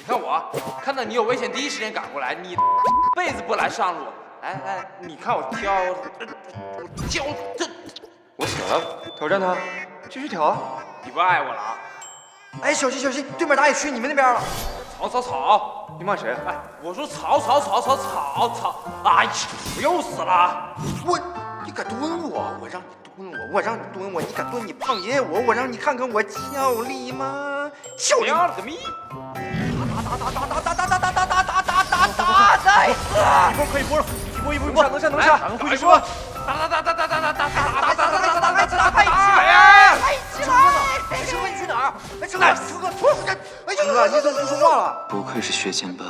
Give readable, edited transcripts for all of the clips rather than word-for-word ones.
看我，看到你有危险，第一时间赶过来，你辈子不来上路。来，你看我挑，这，我死了，挑战他，继续挑啊！你不爱我了啊？哎，小心，对面打野去你们那边了。草，你骂谁？哎，我说草，哎呀，我又死了。你敢蹲我？我让你蹲我，你敢蹲你胖爷爷我让你看看我俏丽吗？俏丽喵了个咪！打！一波可以播了，一波，能下，回去说。打！陈哥你去哪儿？陈哥，你怎么不说话了？不愧是学剑班，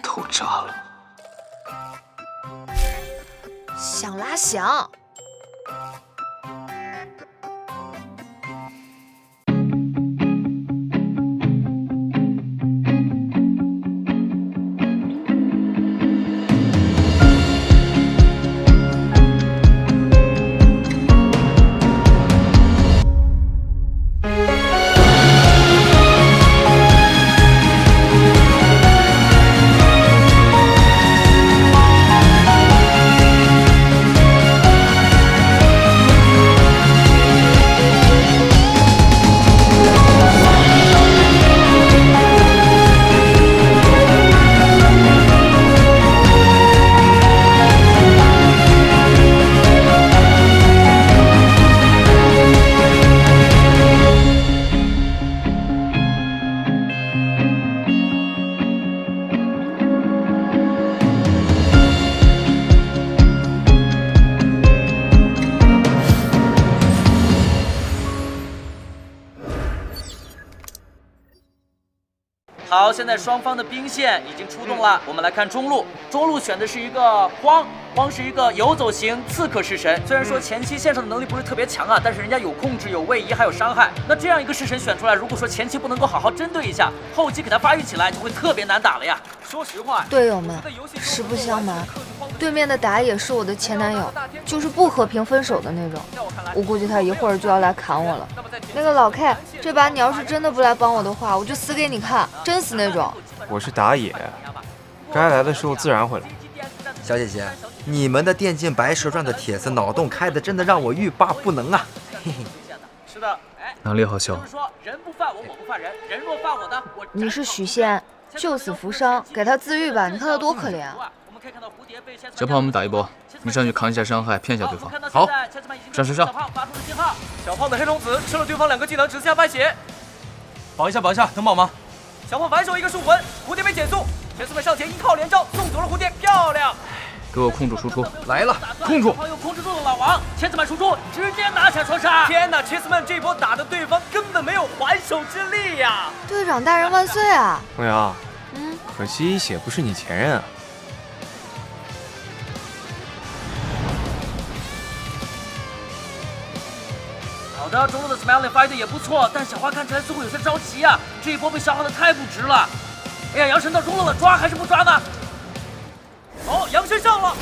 都炸了。想拉响。好，现在双方的兵线已经出动了，我们来看中路。中路选的是一个荒是一个游走型刺客式神。虽然说前期线上的能力不是特别强啊，但是人家有控制、有位移，还有伤害。那这样一个式神选出来，如果说前期不能够好好针对一下，后期给他发育起来就会特别难打了呀。说实话，队友们，实不相瞒，对面的打野是我的前男友，就是不和平分手的那种。我估计他一会儿就要来砍我了。那个老 K， 这把你要是真的不来帮我的话，我就死给你看，真死那种。我是打野，该来的时候自然会来。小姐姐，你们的电竞白蛇传的帖子脑洞开的真的让我欲罢不能啊！嘿嘿。是的，哪里好笑？就是说人不犯我，我不犯人，人若犯我的，我。你是许仙，救死扶伤，给他自愈吧，你看他多可怜啊！小胖，我们打一波，你上去扛一下伤害，骗一下对方。好，上。小胖的黑龙子吃了对方2个技能，只剩下半血。保一下，能保吗？小胖反手一个树魂，蝴蝶被减速，铁丝们上前一靠连招，送走了蝴蝶，漂亮！给我控住输出，来了，控住！对方又控制住了老王，茄子们输出，直接拿下双杀！天哪，茄子们这波打的对方根本没有还手之力呀！队长大人万岁啊！梦瑶，可惜血不是你前任啊。好的，中路的 Smiling 发育的也不错，但小花看起来似乎有些着急啊，这一波被消耗的太不值了。哎呀，杨神到中路了，抓还是不抓呢？好，杨神上了。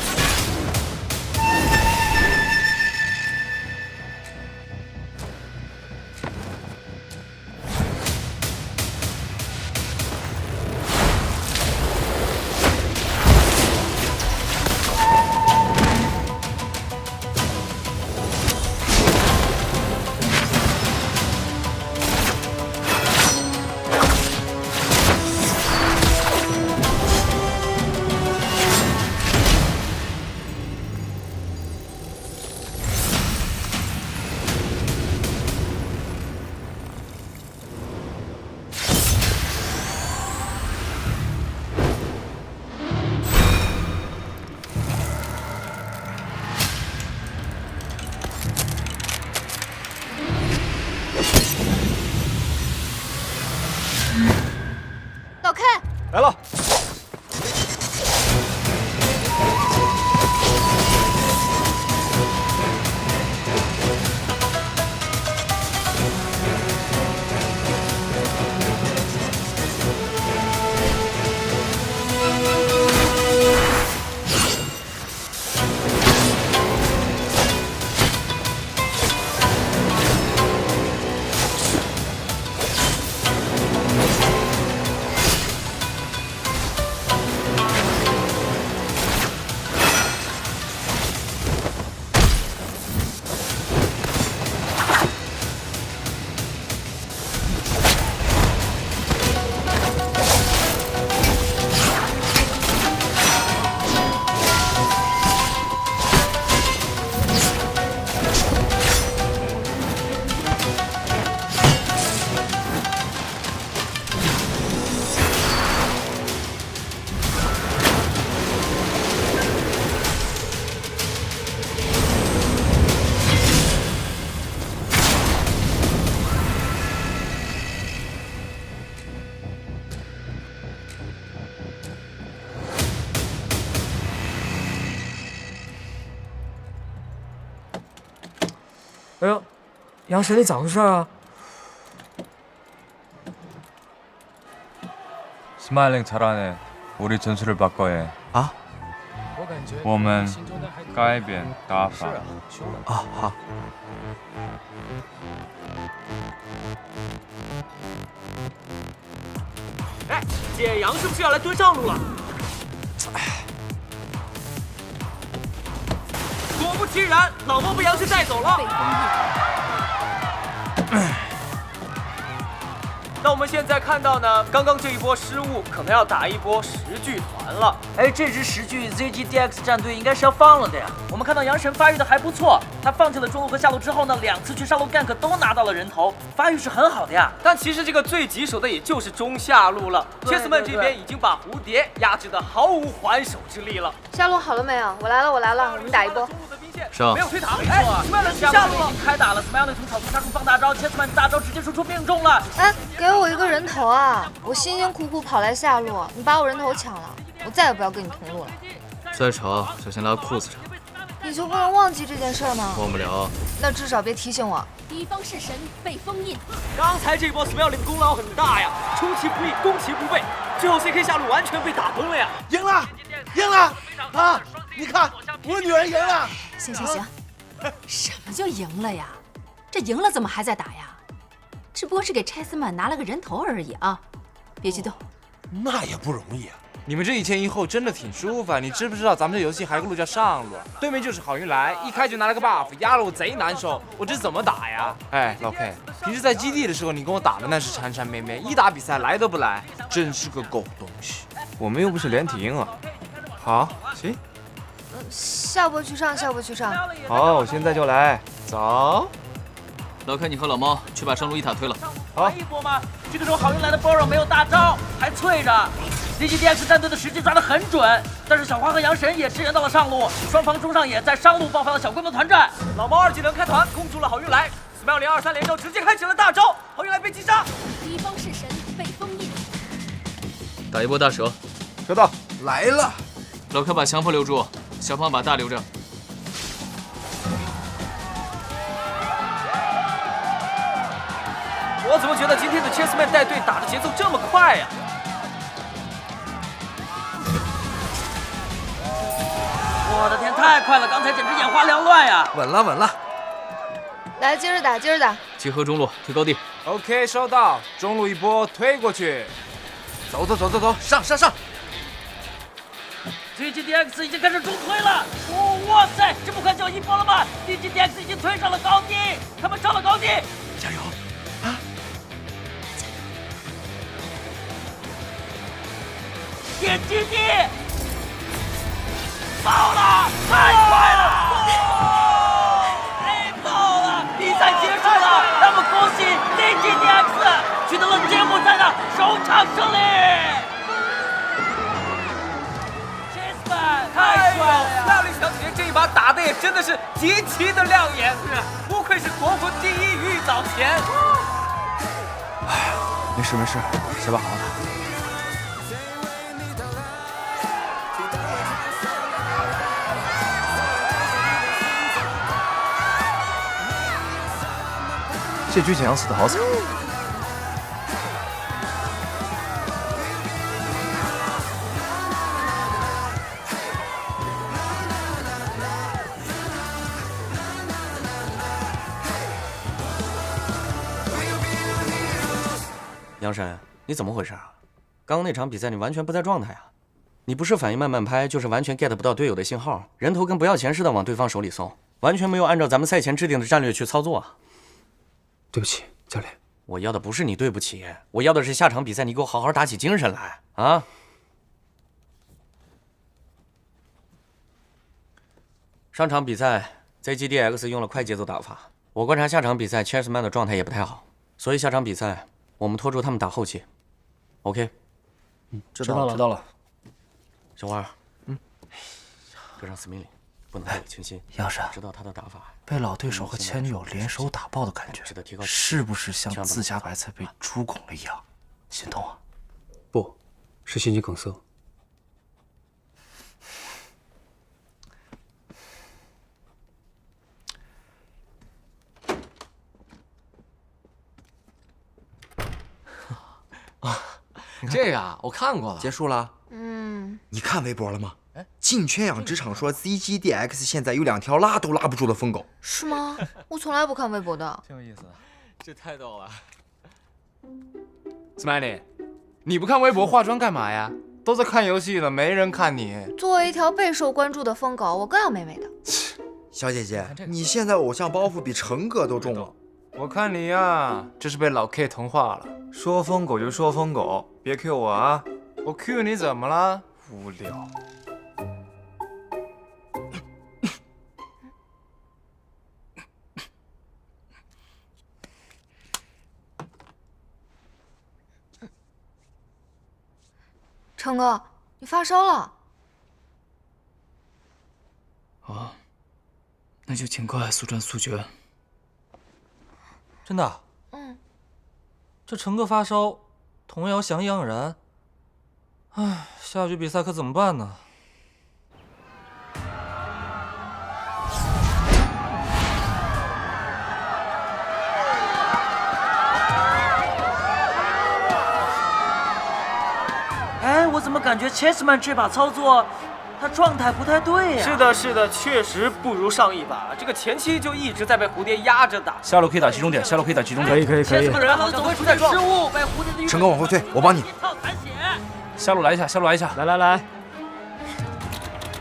老 K， 来了。哎呦，杨神，你咋回事啊 스마일링 잘하네. 우리 전술을 바꿔 해. 啊我们改变打法。啊好。哎，简阳是不是要来蹲上路了？果不其然，老莫被杨神带走了。那我们现在看到呢，刚刚这一波失误，可能要打一波十巨团了。哎，这支十巨 ZGDX 战队应该是要放了的呀。我们看到杨神发育的还不错，他放弃了中路和下路之后呢，2次去上路 gank 都拿到了人头，发育是很好的呀。但其实这个最棘手的也就是中下路了。切斯曼这边已经把蝴蝶压制的毫无还手之力了。下路好了没有？我来了，我来了，我们打一波。上没有推塔，哎 ，Smile 下路已经开打了 ，Smile 从草丛杀出放大招，切斯曼大招直接输出命中了。哎，给我一个人头啊！我辛辛苦苦跑来下路，你把我人头抢了，我再也不要跟你同路了。再吵小心拉裤子上。你就不能忘记这件事吗？忘不了。那至少别提醒我。敌方式神被封印。刚才这波 Smile 的功劳很大呀，出其不意，攻其不备，最后 CK 下路完全被打崩了呀！赢了，赢了啊！你看，我女儿赢了。行行行，什么就赢了呀？这赢了怎么还在打呀？只不过是给拆斯曼拿了个人头而已啊！别激动，那也不容易啊。你们这一前一后真的挺舒服啊！你知不知道咱们这游戏还有个路叫上路，对面就是好运来，一开就拿了个 buff， 压了我贼难受，我这怎么打呀？哎，老 K， 平时在基地的时候你跟我打的那是缠缠绵绵，一打比赛来都不来，真是个狗东西。我们又不是连体婴啊。好，行。下波去上，下波去上。好，我现在就来。走。老 K，你和老猫去把上路一塔推了。好，一波吗？这个时候好运来的 Boro 没有大招，还脆着。DGDX 战队的时机抓得很准，但是小花和杨神也支援到了上路，双方中上野在上路爆发了小规模团战。老猫2技能开团攻住了好运来 ，Smile 2-3连招直接开启了大招，好运来被击杀。敌方式神被封印。打一波大蛇。收到。来了。老 K 把强迫留住，小胖把大留着。我怎么觉得今天的 Chessman 带队打的节奏这么快呀？我的天，太快了！刚才简直眼花缭乱呀！稳了，稳了。来，接着打，接着打。集合中路，推高地。OK， 收到。中路一波推过去。走走走走走，上上上。DGDX 已经开始中推了。哦，哇塞，这不快就要一波了吗 ？DGDX 已经推上了高地，他们上了高地。加油！点基地。爆了！太快了！爆了！比赛结束了，那么恭喜 DGDX 取得了节目赛的首场胜利。Chessman 太帅了！大力小姐姐这一把打的也真的是极其的亮眼，不愧是国服第一玉藻前。没事没事，下把好好打。这局简阳死得好惨。杨神，你怎么回事啊？刚刚那场比赛你完全不在状态啊！你不是反应慢慢拍，就是完全 get 不到队友的信号，人头跟不要钱似的往对方手里送，完全没有按照咱们赛前制定的战略去操作啊！对不起，教练。我要的不是你对不起，我要的是下场比赛你给我好好打起精神来啊！上场比赛 ZGDX 用了快节奏打法，我观察下场比赛 Chessman 的状态也不太好，所以下场比赛我们拖住他们打后期。OK？ 知道了，知道了。小花，这让司命令，不能太有轻心。杨神，知道他的打法，被老对手和前女友联手打爆的感觉，是不是像自家白菜被猪拱了一样，心痛啊？不，是心肌梗塞。这个啊，我看过了。结束了。你看微博了吗？进圈养殖场说 ZGDX 现在有2条拉都拉不住的疯狗。是吗？我从来不看微博的。挺有意思的，这太逗了。Smiley， 你不看微博化妆干嘛呀？都在看游戏呢，没人看你。作为一条备受关注的疯狗，我更要美美的。小姐姐，你现在偶像包袱比成哥都重了。我看你呀，这是被老 K 同化了。说疯狗就说疯狗，别 Q 我啊！我 Q 你怎么了？无聊。成哥，你发烧了。啊，那就尽快速战速决。真的？这成哥发烧，童谣想养然。唉，下局比赛可怎么办呢？哎，我怎么感觉 Chessman 这把操作，他状态不太对呀？是的，确实不如上一把。这个前期就一直在被蝴蝶压着打。下路可以打集中点，下路可以打集中点。可以。Chessman 人好像总会出现失误，被蝴蝶的成哥往后退，我帮你。下路来一下，来。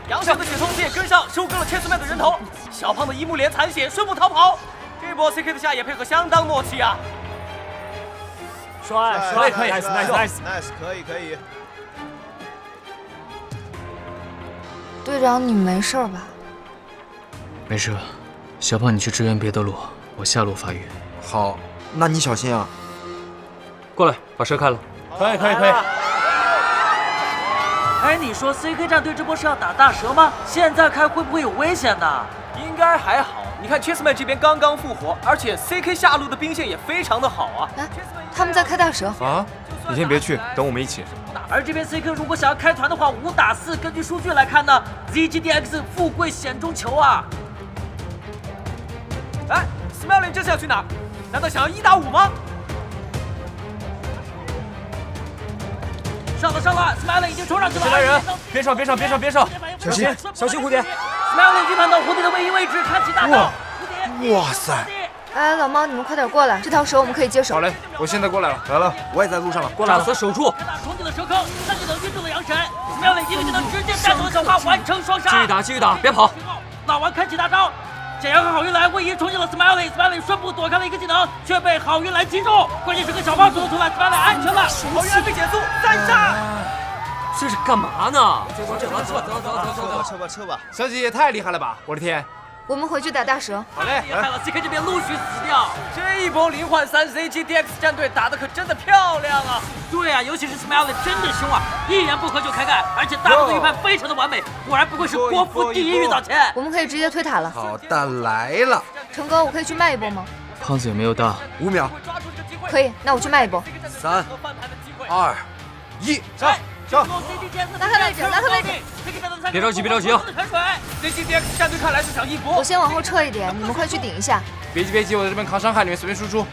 杨晓的血冲剑跟上，收割了 Chessman 的人头。小胖的一目连残血，顺步逃跑。这波 CK 的下野配合相当默契啊！帅，可以 ，nice， 可以。队长，你没事吧？没事，小胖你去支援别的路，我下路发育。好，那你小心啊。过来，把车开了。可以。哎，你说 CK 战队这波是要打大蛇吗？现在开会不会有危险呢？应该还好。你看 Chessman 这边刚刚复活，而且 CK 下路的兵线也非常的好啊。他们在开大蛇啊！你先别去，等我们一起。而这边 CK 如果想要开团的话，5打4，根据数据来看呢 ，ZGDX 富贵险中求啊！哎 ，Smiley 这是要去哪？难道想要1打5吗？上了 ，Smiley 已经冲上去了。来人，边上，小心蝴蝶。Smiley 预判到蝴蝶的位置，开启大招。哇塞！哎，老猫，你们快点过来，这条蛇我们可以接手。好嘞，我现在过来了，我也在路上了，过来了。炸死守住。冲进了蛇坑，3技能晕住了阳神 ，Smiley 一个技能直接带走了小花，完成双杀。继续打，别跑。老王开启大招。简阳和郝云来位移冲进了 Smiley 顺步躲开了一个技能，却被郝云来击中。关键时刻小胖冲了出来 ，Smiley 安全了，郝云来被减速3杀。这是干嘛呢？走吧。小姐也太厉害了吧！我的天！我们回去打大蛇。好嘞，厉害了 ，CK 这边陆续死掉。这一波0换3 ZGDX 战队打得可真的漂亮啊！对啊，尤其是 Smiley 真的凶啊，一言不合就开干，而且大招的预判非常的完美，果然不愧是国服第一御早前。我们可以直接推塔了。好的，来了。成哥，我可以去卖一波吗？胖子也没有大，5秒。可以，那我去卖一波。3、2、1，上！拉开位置。别着急啊 ！ZGDX 战队看来是想一搏。我先往后撤一点，你们快去顶一下。别急，我在这边扛伤害，你们随便输出。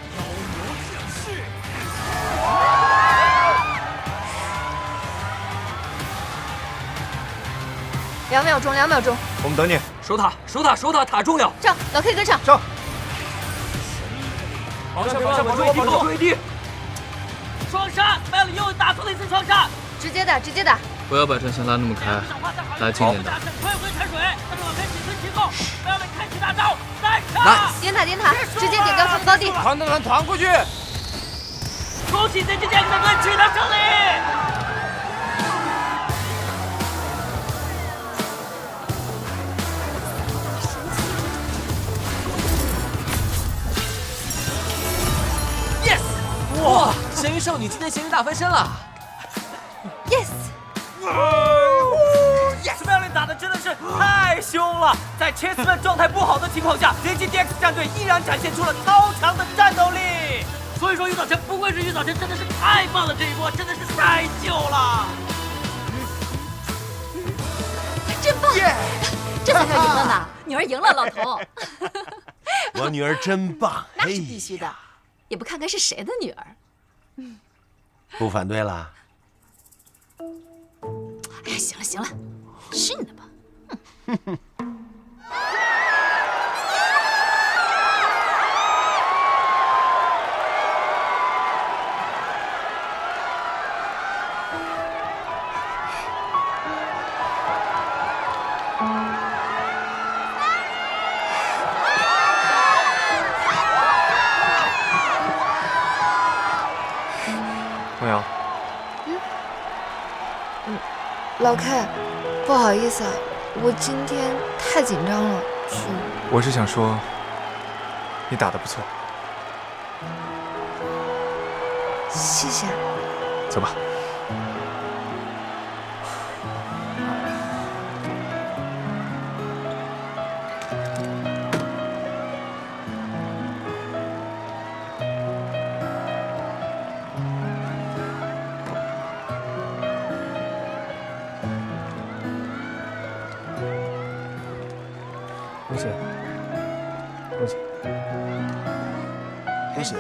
2秒钟。我们等你。守塔，塔重要。上，老 K 跟上。上。往上追地。双杀 ，Smiley 又打出了一次双杀。直接打。不要把阵线拉那么开，来近点打。快回踩水，但是老 K 几分其后 ，Smiley 开启大招，3杀。点塔，直接点掉他们高地。团过去。恭喜 ZGDX 战队取得胜利。哇！咸鱼少女今天咸鱼大翻身了 ！Yes！ Smiley 打的真的是太凶了，在 Chessman 状态不好的情况下 ，ZGDX 战队依然展现出了超强的战斗力。所以说，玉早前不愧是玉早前，真的是太棒了！这一波真的是太秀了，真棒！这才叫赢了呢，女儿赢了，老头。我女儿真棒，那是必须的。也不看看是谁的女儿。不反对啦。行了行了，是呢吧？童瑶，老 K， 不好意思啊，我今天太紧张了，我是想说，你打得不错。谢谢。走吧。红姐，红姐，红姐，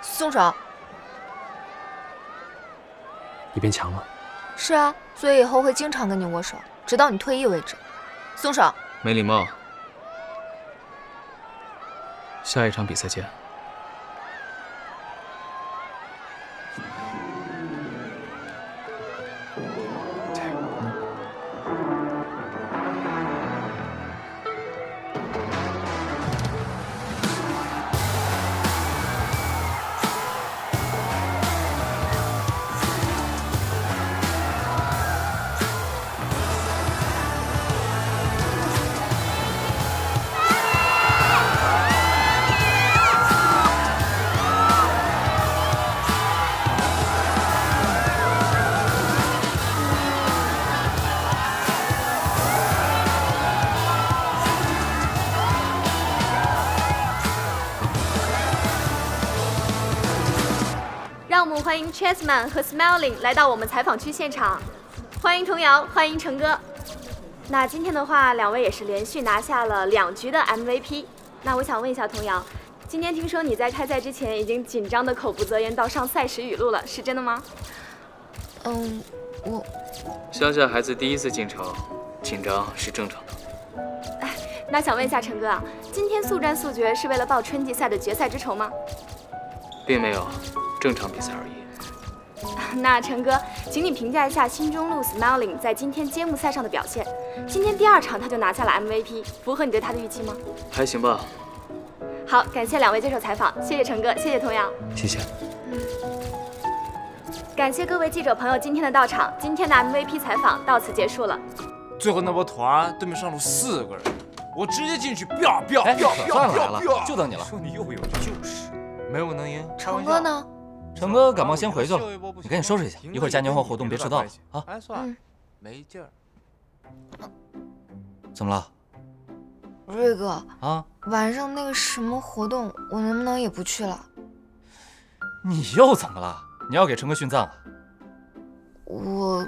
松手。你变强了。是啊，所以以后会经常跟你握手，直到你退役为止。松手。没礼貌。下一场比赛见。让我们欢迎 Chessman 和 Smiling 来到我们采访区现场，欢迎童瑶，欢迎成哥。那今天的话，两位也是连续拿下了2局的 MVP。那我想问一下童瑶，今天听说你在开赛之前已经紧张的口不择言到上赛时语录了，是真的吗？我乡下孩子第一次进场，紧张是正常的。那想问一下成哥啊，今天速战速决是为了报春季赛的决赛之仇吗？并没有，正常比赛而已。那成哥，请你评价一下新中路 Smiling 在今天揭幕赛上的表现。今天第2场他就拿下了 MVP， 符合你对他的预期吗？还行吧。好，感谢2位接受采访，谢谢成哥，谢谢童瑶，谢谢。感谢各位记者朋友今天的到场，今天的 MVP 采访到此结束了。最后那波团对面上路4个人，我直接进去，算了来了，就等你了。说你又有就是，没有能赢。成哥呢？成哥感冒先回去了，你赶紧收拾一下，一会儿嘉年华活动别迟到了啊。哎，算了，没劲儿。怎么了？瑞哥啊，晚上那个什么活动，我能不能也不去了？你又怎么了？你要给成哥殉葬啊？我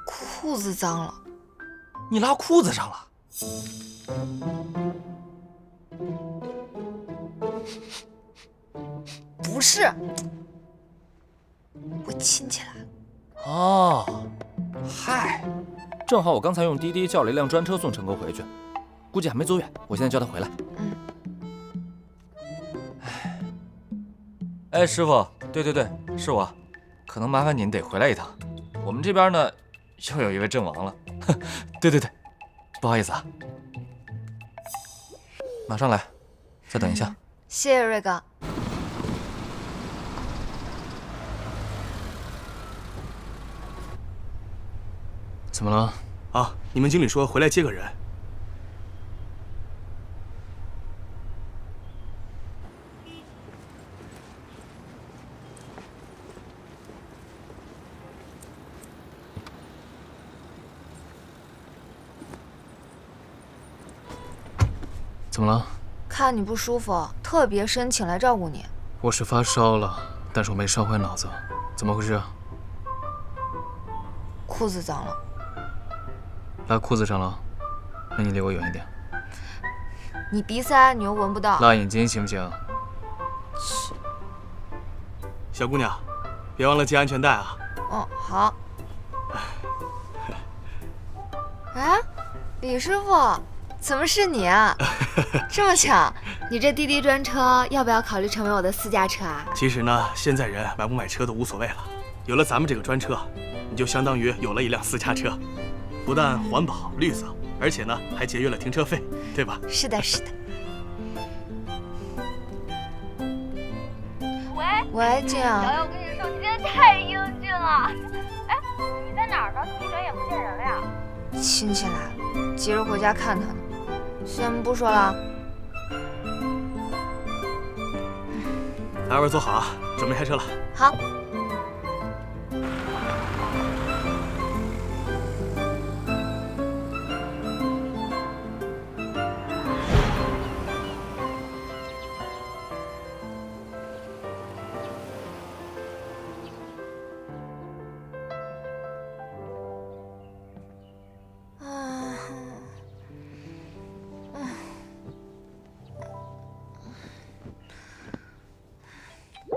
裤子脏了。你拉裤子上了？不是，我亲起来了。哦，嗨，正好我刚才用滴滴叫了一辆专车送成哥回去，估计还没走远，我现在叫他回来。哎，师傅，对，是我，可能麻烦您得回来一趟。我们这边呢，又有一位阵亡了。对，不好意思啊，马上来，再等一下。谢谢瑞哥。怎么了？啊，你们经理说回来接个人。怎么了？看你不舒服，特别申请来照顾你。我是发烧了，但是我没烧坏脑子。怎么回事啊？裤子脏了。拉裤子上了？那你离我远一点。你鼻塞，你又闻不到。辣眼睛行不行？小姑娘，别忘了系安全带啊。哦，好。哎，李师傅，怎么是你啊？这么巧，你这滴滴专车要不要考虑成为我的私家车啊？其实呢，现在人买不买车都无所谓了，有了咱们这个专车，你就相当于有了一辆私家车，不但环保绿色，而且呢还节约了停车费，对吧？是的，是的。喂，静啊。瑶瑶，我跟你说，你真的太英俊了。哎，你在哪儿呢？怎么一转眼不见人了呀？亲戚来了，急着回家看他呢。先不说了。二位坐好啊，准备开车了。好。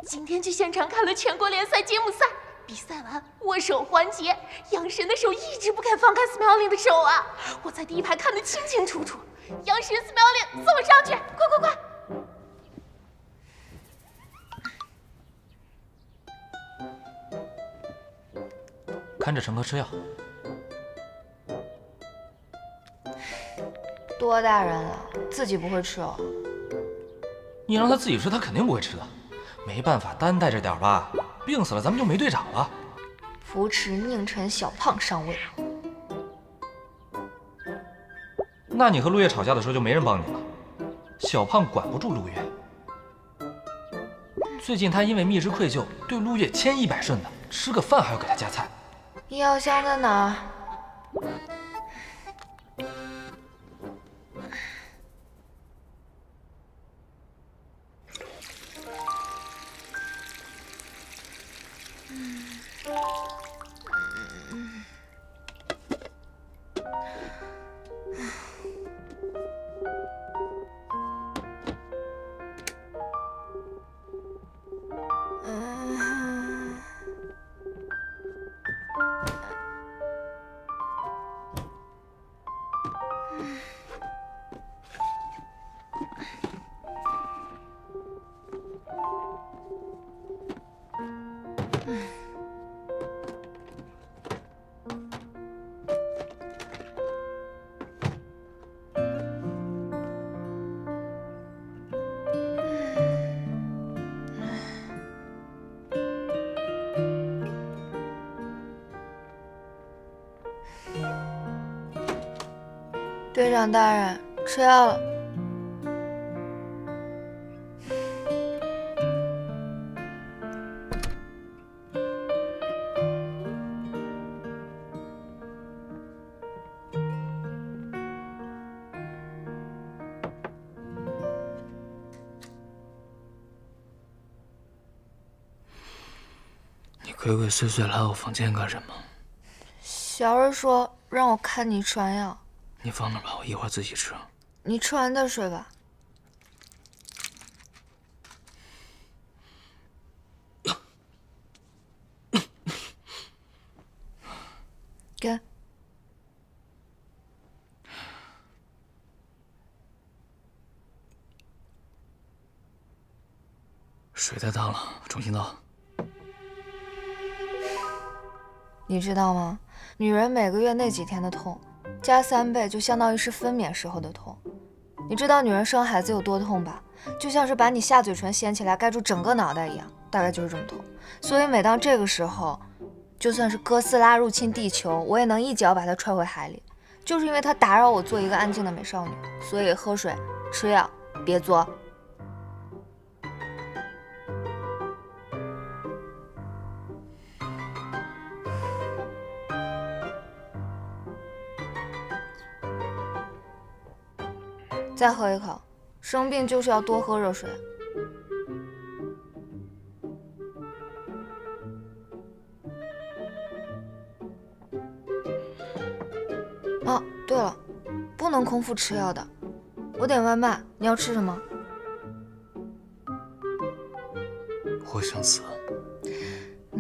今天去现场看了全国联赛揭幕赛，比赛完握手环节，杨神的手一直不肯放开 Smelling 的手啊！我在第一排看得清清楚楚。杨神 Smelling， 送我上去，快快快！看着乘客吃药。多大人了，自己不会吃哦？你让他自己吃，他肯定不会吃的。没办法，担待着点吧。病死了，咱们就没队长了。扶持宁晨小胖上位。那你和陆月吵架的时候就没人帮你了。小胖管不住陆月。最近他因为蜜汁愧疚，对陆月千依百顺的，吃个饭还要给他夹菜。药箱在哪儿？队长大人，吃药了。你鬼鬼祟祟来我房间干什么？小儿说让我看你吃完药。你放那吧，我一会儿自己吃。你吃完再睡吧。给。水太烫了，重新倒。你知道吗？女人每个月那几天的痛，加3倍就相当于是分娩时候的痛。你知道女人生孩子有多痛吧？就像是把你下嘴唇掀起来盖住整个脑袋一样，大概就是这么痛。所以每当这个时候，就算是哥斯拉入侵地球，我也能一脚把它踹回海里。就是因为它打扰我做一个安静的美少女，所以喝水、吃药，别作。再喝一口，生病就是要多喝热水。哦，对了，不能空腹吃药的。我点外卖，你要吃什么？我想死。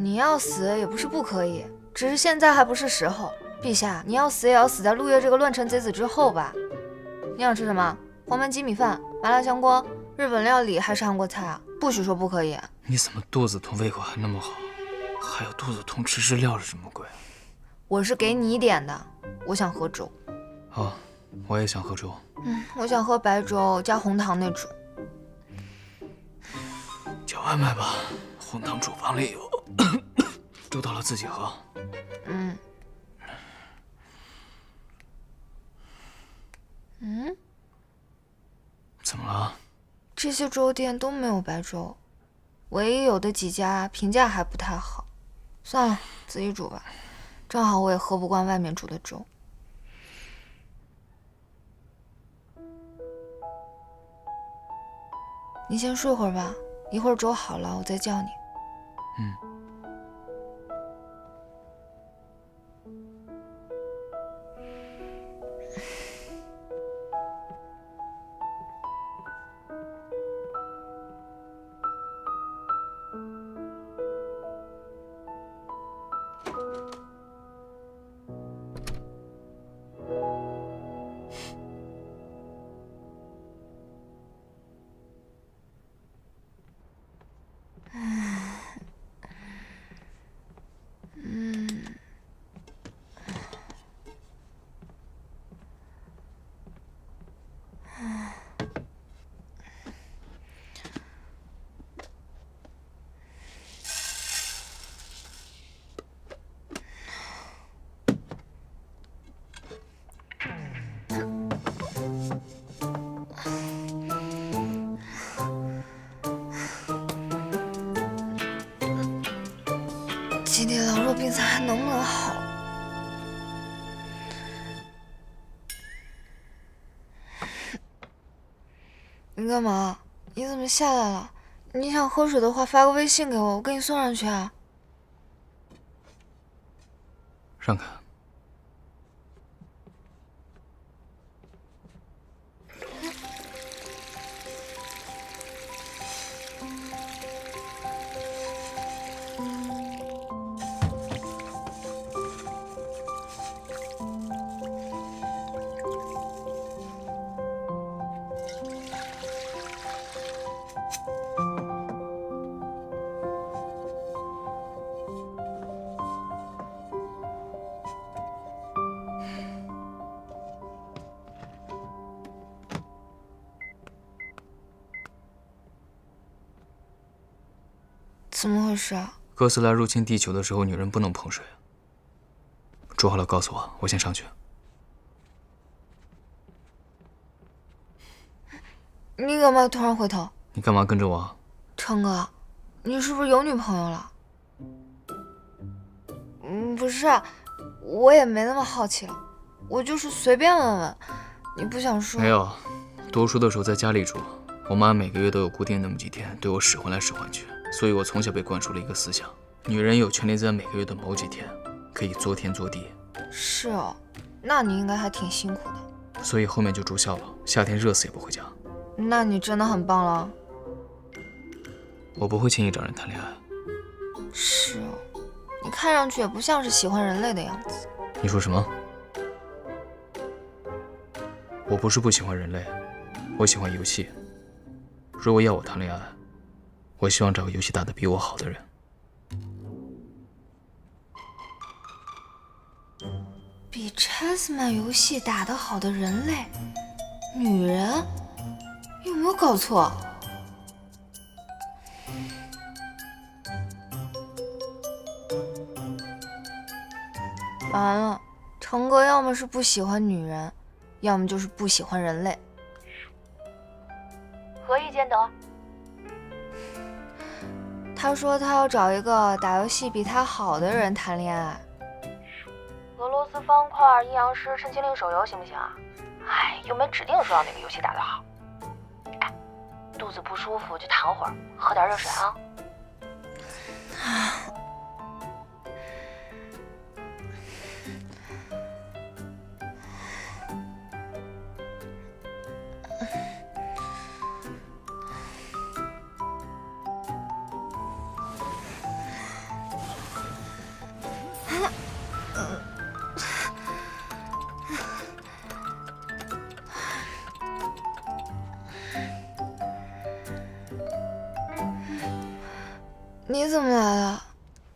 你要死也不是不可以，只是现在还不是时候。陛下，你要死也要死在陆月这个乱臣贼子之后吧？你想吃什么？黄焖鸡米饭、麻辣香锅、日本料理还是韩国菜啊？不许说不可以。你怎么肚子痛，胃口还那么好？还有肚子痛吃日料是什么鬼？我是给你点的，我想喝粥。哦，我也想喝粥。我想喝白粥加红糖那种。叫外卖吧，红糖厨房里有，粥到了自己喝。怎么了？这些粥店都没有白粥，唯一有的几家评价还不太好。算了，自己煮吧，正好我也喝不惯外面煮的粥。你先睡会儿吧，一会儿粥好了我再叫你。基地狼肉病菜还能不能好？你干嘛？你怎么下来了？你想喝水的话，发个微信给我，我给你送上去啊。让开。怎么回事啊？哥斯拉入侵地球的时候，女人不能碰水。煮好了告诉我，我先上去。你干嘛突然回头？你干嘛跟着我？成哥，你是不是有女朋友了？不是，我也没那么好奇了，我就是随便问问。你不想说？没有，读书的时候在家里住，我妈每个月都有固定那么几天对我使唤来使唤去，所以我从小被灌输了一个思想：女人有权利在每个月的某几天可以作天作地。是哦，那你应该还挺辛苦的。所以后面就住校了，夏天热死也不回家。那你真的很棒了。我不会轻易找人谈恋爱。是哦，你看上去也不像是喜欢人类的样子。你说什么？我不是不喜欢人类，我喜欢游戏。如果要我谈恋爱，我希望找个游戏打得比我好的人。比 Chessman 游戏打得好的人类，女人，有没有搞错？完了，成哥要么是不喜欢女人，要么就是不喜欢人类。何以见得？他说他要找一个打游戏比他好的人谈恋爱。俄罗斯方块、阴阳师、陈情令手游行不行啊？哎，又没指定说要哪个游戏打得好。哎，肚子不舒服就躺会儿，喝点热水啊。你怎么来了？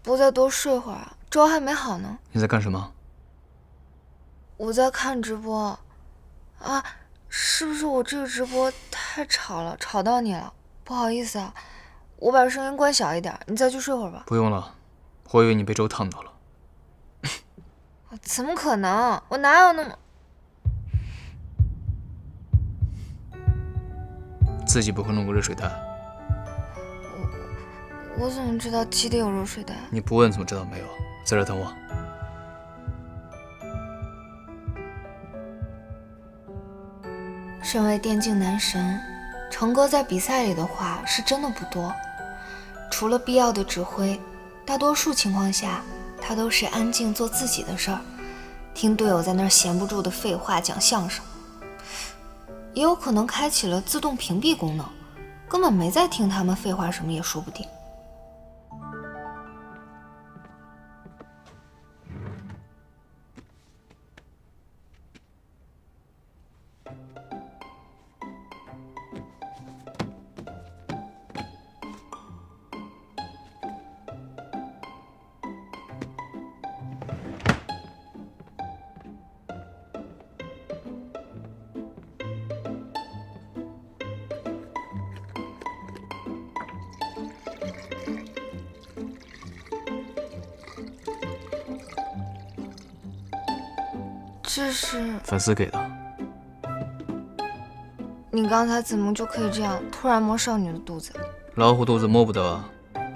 不再多睡会儿啊？粥还没好呢。你在干什么？我在看直播。啊，是不是我这个直播太吵了，吵到你了？不好意思啊，我把声音关小一点，你再去睡会儿吧。不用了，我以为你被粥烫到了。怎么可能？我哪有那么……自己不会弄个热水袋？我怎么知道基地有热水袋？你不问怎么知道没有？在这等我。身为电竞男神，成哥在比赛里的话是真的不多，除了必要的指挥，大多数情况下他都是安静做自己的事儿，听队友在那儿闲不住的废话讲相声。也有可能开启了自动屏蔽功能，根本没在听他们废话什么也说不定。这是粉丝给的。你刚才怎么就可以这样突然摸少女的肚子？老虎肚子摸不得啊。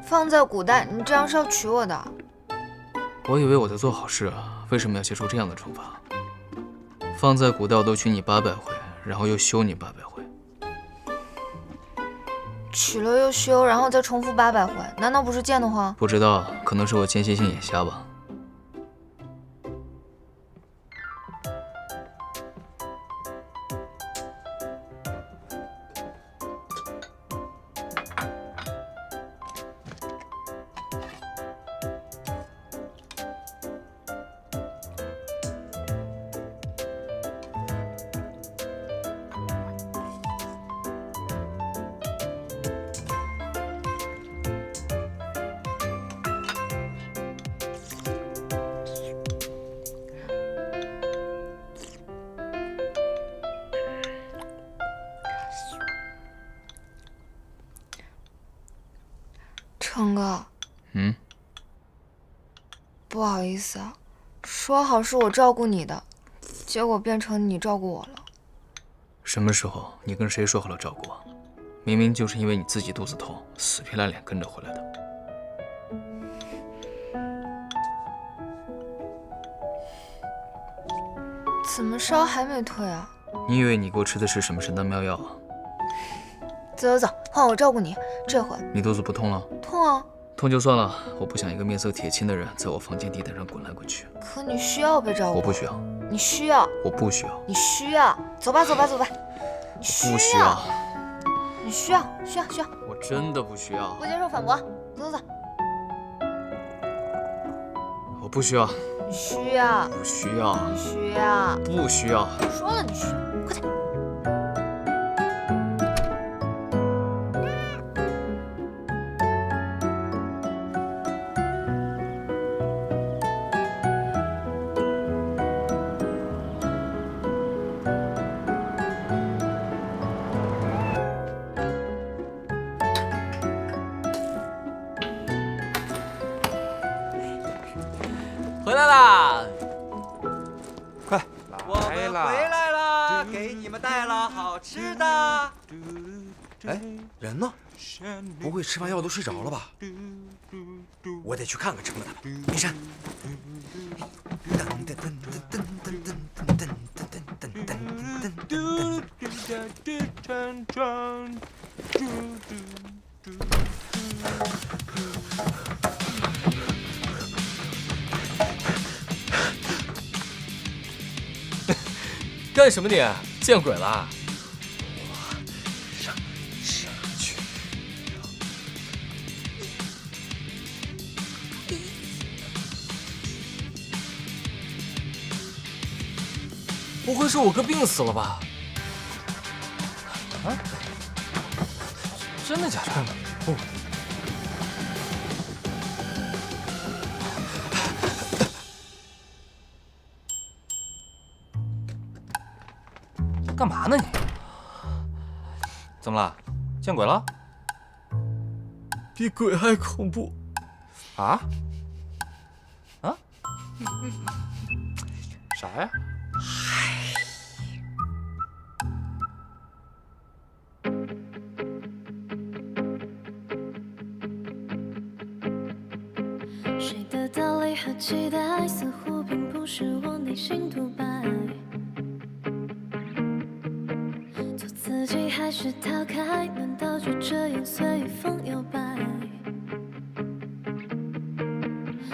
放在古代，你这样是要娶我的。我以为我在做好事啊，为什么要接受这样的惩罚？放在古代我都娶你800回，然后又休你800回。娶了又休，然后再重复800回，难道不是贱得慌？不知道，可能是我间歇性眼瞎吧。成哥，不好意思啊，说好是我照顾你的，结果变成你照顾我了。什么时候你跟谁说好了照顾我？明明就是因为你自己肚子痛，死皮赖脸跟着回来的。怎么烧还没退啊？你以为你给我吃的是什么神丹妙药啊？走走走，换我照顾你，这回你肚子不痛了？痛啊！痛就算了，我不想一个面色铁青的人在我房间地毯上滚来滚去。可你需要被照顾。我不需要。你需要。我不需要。你需要。走吧走吧走吧。不需要。你需要需要需要。我真的不需要。不接受反驳。走走走。我不需要。你需要。不需要。你需要。不需要。说了你需要，快点。回来啦！快，我们回来啦，给你们带了好吃的。哎，人呢？不会吃完药都睡着了吧？我得去看看成哥他们。明山。干什么你？见鬼了！上去。不会是我哥病死了吧？啊？真的假的？干嘛呢你？怎么了？见鬼了？比鬼还恐怖。啊？啊？啥呀？谁的道理和期待，似乎并不是我内心独白。做自己还是逃开？难道就这样随风摇摆？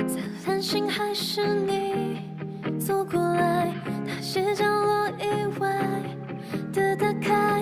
在蓝星还是你走过来，那些角落以外的打开。